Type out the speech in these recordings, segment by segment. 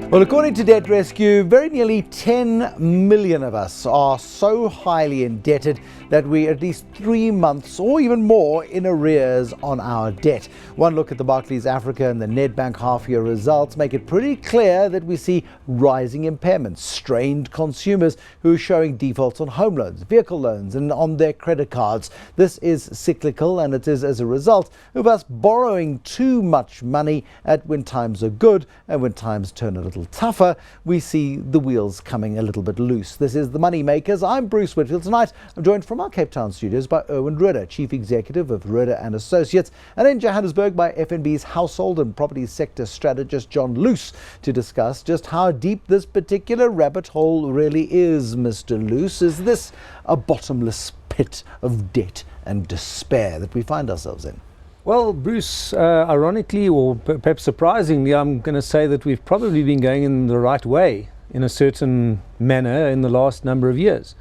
Well, according to Debt Rescue, very nearly 10 million of us are so highly indebted that we're at least 3 months or even more in arrears on our debt. One look at the Barclays Africa and the Nedbank half-year results make it pretty clear that we see rising impairments, strained consumers who are showing defaults on home loans, vehicle loans and on their credit cards. This is cyclical, and it is as a result of us borrowing too much money when times are good, and when times turn a little tougher, we see the wheels coming a little bit loose. This is the MoneyMakers. I'm Bruce Whitfield. Tonight I'm joined from our Cape Town studios by Erwin Rode, Chief Executive of Rode and Associates, and in Johannesburg by FNB's household and property sector strategist John Loos, to discuss just how deep this particular rabbit hole really is. Mr. Loos, is this a bottomless pit of debt and despair that we find ourselves in? Well, Bruce, ironically or perhaps surprisingly, I'm going to say that we've probably been going in the right way in a certain manner in the last number of years.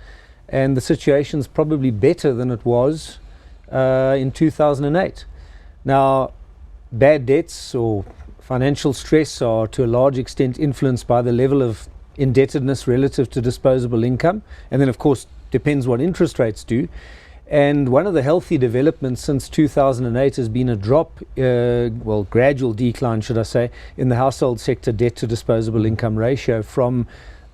And the situation's probably better than it was in 2008. Now, bad debts or financial stress are to a large extent influenced by the level of indebtedness relative to disposable income. And then, of course, depends what interest rates do. And one of the healthy developments since 2008 has been a drop, gradual decline, should I say, in the household sector debt to disposable income ratio from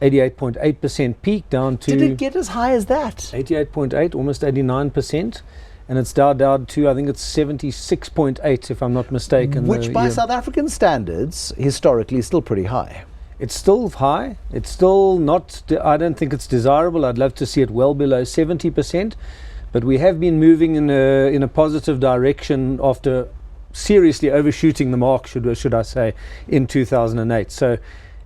88.8% peak down to... Did it get as high as that? 88.8, almost 89%. And it's down to, I think it's 76.8, if I'm not mistaken. Which by South African standards, historically, is still pretty high. It's still high. It's still not, I don't think it's desirable. I'd love to see it well below 70%. But we have been moving in a positive direction after seriously overshooting the mark, should I say, in 2008. So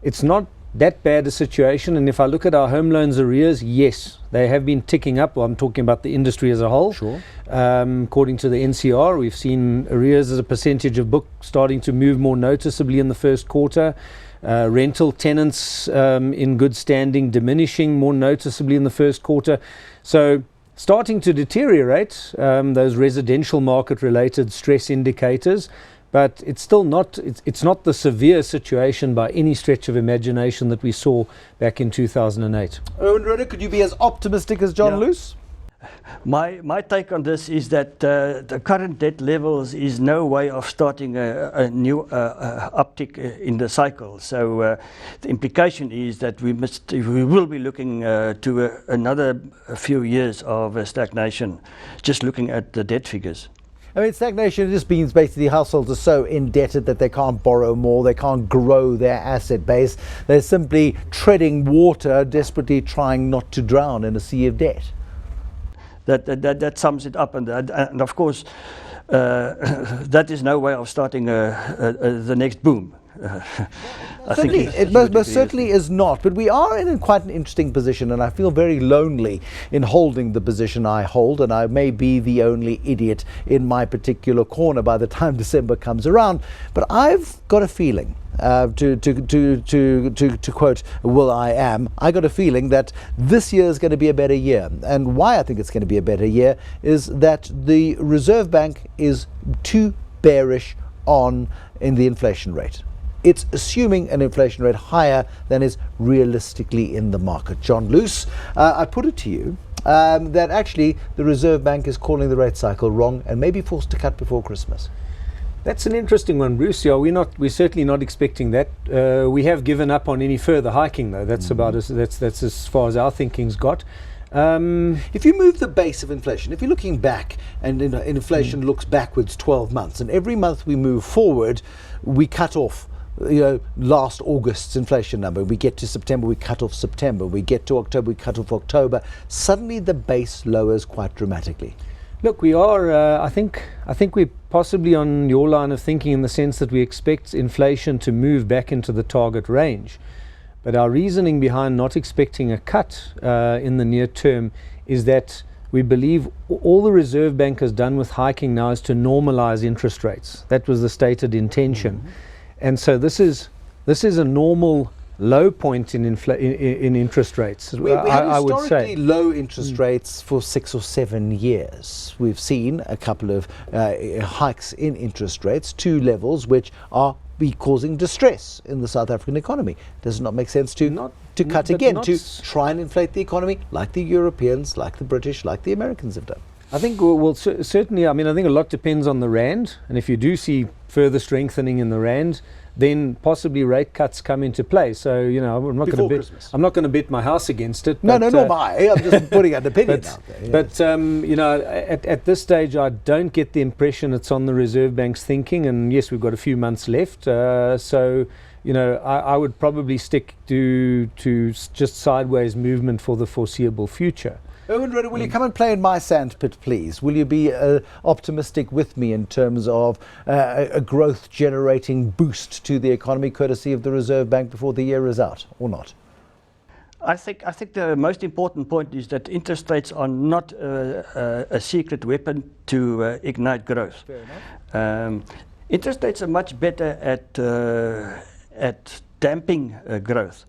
it's not that bad a situation. And if I look at our home loans arrears, yes, they have been ticking up. Well, I'm talking about the industry as a whole. Sure. According to the NCR, we've seen arrears as a percentage of book starting to move more noticeably in the first quarter. Rental tenants in good standing diminishing more noticeably in the first quarter. So starting to deteriorate, those residential market related stress indicators, but it's still not, it's not the severe situation by any stretch of imagination that we saw back in 2008. Erwin Rode, could you be as optimistic as John Loos? My take on this is that the current debt levels is no way of starting a new uptick in the cycle. So the implication is that we will be looking to another few years of stagnation, just looking at the debt figures. I mean, stagnation just means basically households are so indebted that they can't borrow more, they can't grow their asset base. They're simply treading water, desperately trying not to drown in a sea of debt. That sums it up, and of course that is no way of starting the next boom. I think it most certainly is not, but we are in quite an interesting position, and I feel very lonely in holding the position I hold, and I may be the only idiot in my particular corner by the time December comes around. But I've got a feeling, to quote will.i.am, I got a feeling that this year is going to be a better year. And why I think it's going to be a better year is that the Reserve Bank is too bearish in the inflation rate. It's assuming an inflation rate higher than is realistically in the market. John Loos, I put it to you that actually the Reserve Bank is calling the rate cycle wrong and may be forced to cut before Christmas. That's an interesting one, Bruce. Yeah, we're certainly not expecting that. We have given up on any further hiking, though. That's about that's as far as our thinking's got. If you move the base of inflation, if you're looking back and inflation looks backwards 12 months, and every month we move forward, we cut off last August's inflation number. We get to September, we cut off September. We get to October, we cut off October. Suddenly the base lowers quite dramatically. Look, we are, I think we're possibly on your line of thinking in the sense that we expect inflation to move back into the target range. But our reasoning behind not expecting a cut in the near term is that we believe all the Reserve Bank has done with hiking now is to normalize interest rates. That was the stated intention. And so this is a normal low point in interest rates. We have I would historically say low interest rates for 6 or 7 years. We've seen a couple of hikes in interest rates, 2 levels which are be causing distress in the South African economy. Does it not make sense to cut again, to try and inflate the economy like the Europeans, like the British, like the Americans have done? I think, certainly, I think a lot depends on the rand, and if you do see further strengthening in the rand, then possibly rate cuts come into play. So, I'm not going to bet my house against it. No, nor am I. I'm just putting an opinion out there. Yes. But, at this stage, I don't get the impression it's on the Reserve Bank's thinking, and yes, we've got a few months left. So, I would probably stick to just sideways movement for the foreseeable future. Erwin Rode, will you come and play in my sandpit, please? Will you be optimistic with me in terms of a growth-generating boost to the economy, courtesy of the Reserve Bank, before the year is out, or not? I think the most important point is that interest rates are not a secret weapon to ignite growth. Fair enough. Interest rates are much better at damping growth.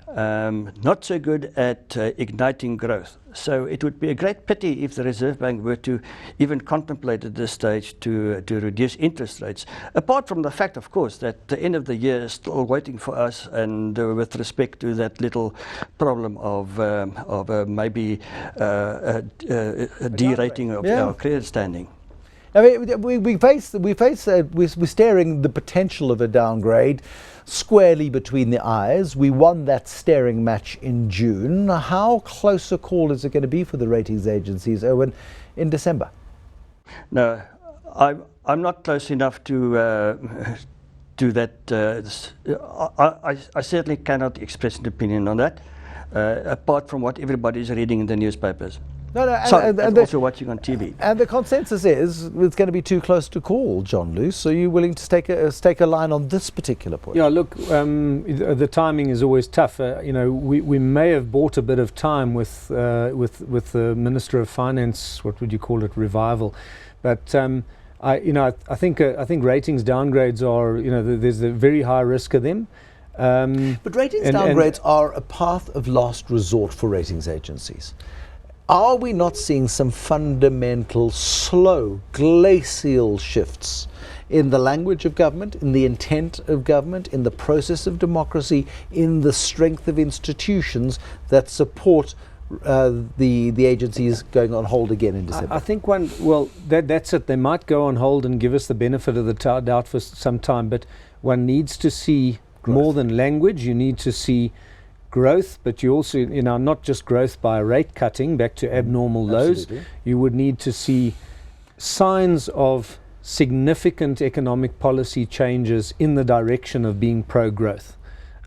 Not so good at igniting growth. So it would be a great pity if the Reserve Bank were to even contemplate at this stage to reduce interest rates. Apart from the fact, of course, that the end of the year is still waiting for us, and with respect to that little problem of maybe a derating of our credit standing. I mean, we're staring the potential of a downgrade squarely between the eyes. We won that staring match in June. How close a call is it going to be for the ratings agencies, Erwin, in December? No, I'm not close enough to do that. I certainly cannot express an opinion on that, apart from what everybody is reading in the newspapers. No, and also watching on TV. And the consensus is it's going to be too close to call, John Loos. Are you willing to stake a line on this particular point? Yeah, look, the timing is always tough. We may have bought a bit of time with the Minister of Finance. What would you call it? Revival, but I think ratings downgrades are there's a very high risk of them. But ratings downgrades are a path of last resort for ratings agencies. Are we not seeing some fundamental, slow, glacial shifts in the language of government, in the intent of government, in the process of democracy, in the strength of institutions that support the agencies going on hold again in December? I think that's it. They might go on hold and give us the benefit of the doubt for some time, but one needs to see growth. More than language. You need to see growth, but you also, not just growth by rate cutting back to abnormal lows. Absolutely. You would need to see signs of significant economic policy changes in the direction of being pro-growth.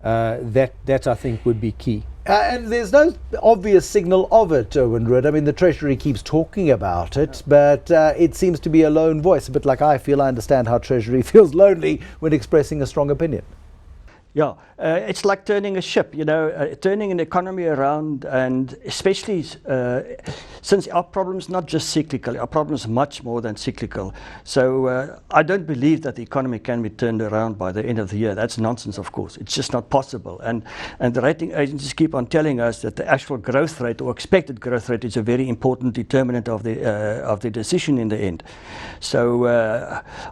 That I think would be key. And there's no obvious signal of it, Erwin Rode. I mean, the Treasury keeps talking about it, but it seems to be a lone voice. A bit like I understand how Treasury feels lonely when expressing a strong opinion. Yeah, it's like turning a ship, turning an economy around, and especially since our problem is not just cyclical, our problem is much more than cyclical. So I don't believe that the economy can be turned around by the end of the year. That's nonsense, of course. It's just not possible. And the rating agencies keep on telling us that the actual growth rate or expected growth rate is a very important determinant of the decision in the end. So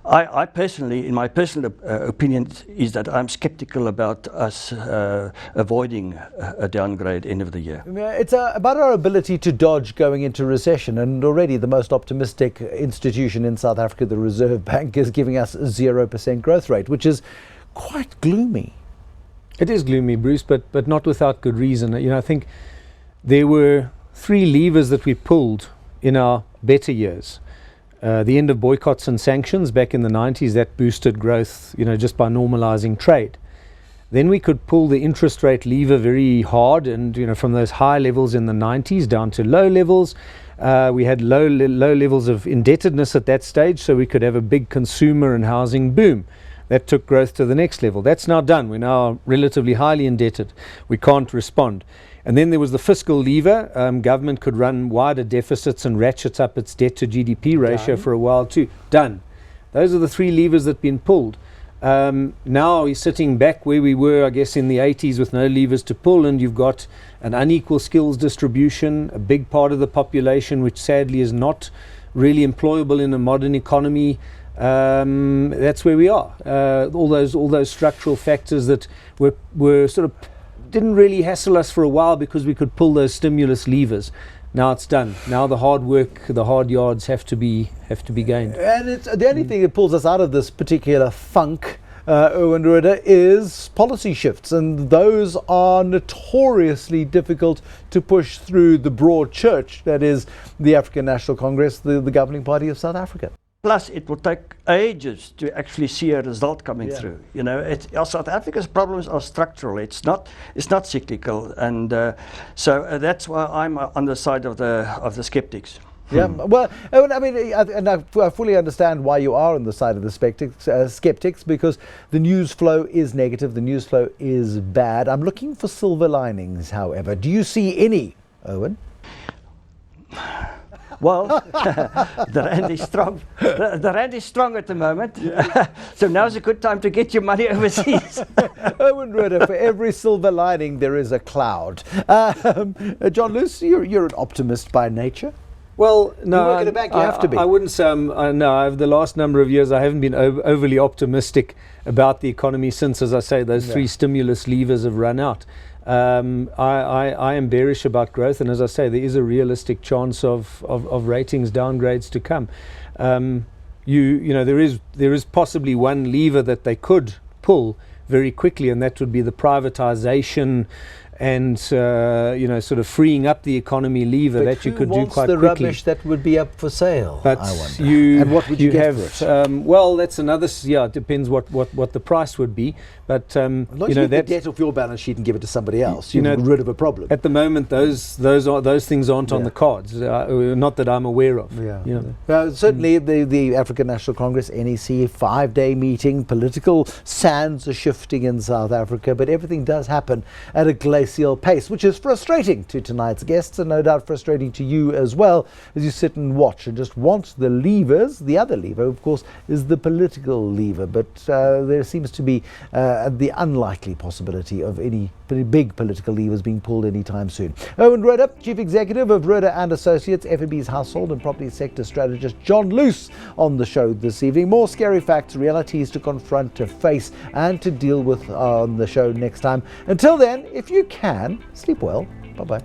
I personally, in my personal opinion, is that I'm skeptical about us avoiding a downgrade end of the year. It's about our ability to dodge going into recession, and already the most optimistic institution in South Africa, the Reserve Bank, is giving us a 0% growth rate, which is quite gloomy. It is gloomy, Bruce, but not without good reason. I think there were 3 levers that we pulled in our better years. The end of boycotts and sanctions back in the 90s, that boosted growth, just by normalizing trade. Then we could pull the interest rate lever very hard, and from those high levels in the 90s down to low levels. We had low levels of indebtedness at that stage, so we could have a big consumer and housing boom. That took growth to the next level. That's now done. We're now relatively highly indebted. We can't respond. And then there was the fiscal lever. Government could run wider deficits and ratchets up its debt to GDP ratio for a while too. Done. Those are the 3 levers that have been pulled. Now we're sitting back where we were, I guess, in the 80s with no levers to pull, and you've got an unequal skills distribution, a big part of the population which sadly is not really employable in a modern economy. that's where we are. All those structural factors that were sort of didn't really hassle us for a while because we could pull those stimulus levers. Now it's done. Now the hard work, the hard yards have to be gained. And it's the only thing that pulls us out of this particular funk, Erwin Rode, is policy shifts, and those are notoriously difficult to push through the broad church that is the African National Congress, the governing party of South Africa. Plus, it will take ages to actually see a result coming through. You know, South Africa's problems are structural. It's not cyclical, and so that's why I'm on the side of the skeptics. Yeah, well, I mean, and I fully understand why you are on the side of the skeptics, because the news flow is negative, the news flow is bad. I'm looking for silver linings, however. Do you see any, Erwin? Well, the rand is strong. The rand is strong at the moment. So now's a good time to get your money overseas. Erwin Rode, for every silver lining, there is a cloud. John Loos, you're an optimist by nature. Well, no, you work at a bank, you have to be. I wouldn't say no. Over the last number of years, I haven't been overly optimistic about the economy since, as I say, those three stimulus levers have run out. I am bearish about growth, and as I say, there is a realistic chance of ratings downgrades to come. You know, there is possibly one lever that they could pull very quickly, and that would be the privatization and sort of freeing up the economy lever that you could do quite quickly. Who wants the rubbish that would be up for sale? But I wonder. And what would you get have? for it? Well, that's another. Yeah, it depends what the price would be. But you know, the debt off your balance sheet and give it to somebody else. You're rid of a problem. At the moment, those things aren't on the cards. Not that I'm aware of. Certainly, the African National Congress (NEC) 5-day meeting. Political sands are shifting in South Africa, but everything does happen at a glacial pace, which is frustrating to tonight's guests, and no doubt frustrating to you as well, as you sit and watch and just want the levers. The other lever, of course, is the political lever, but there seems to be the unlikely possibility of any pretty big political levers being pulled anytime soon. Erwin Rode, Chief Executive of Rode and Associates, FNB's household and property sector strategist. John Loos on the show this evening. More scary facts, realities to confront, to face, and to deal with on the show next time. Until then, if you can, sleep well. Bye-bye.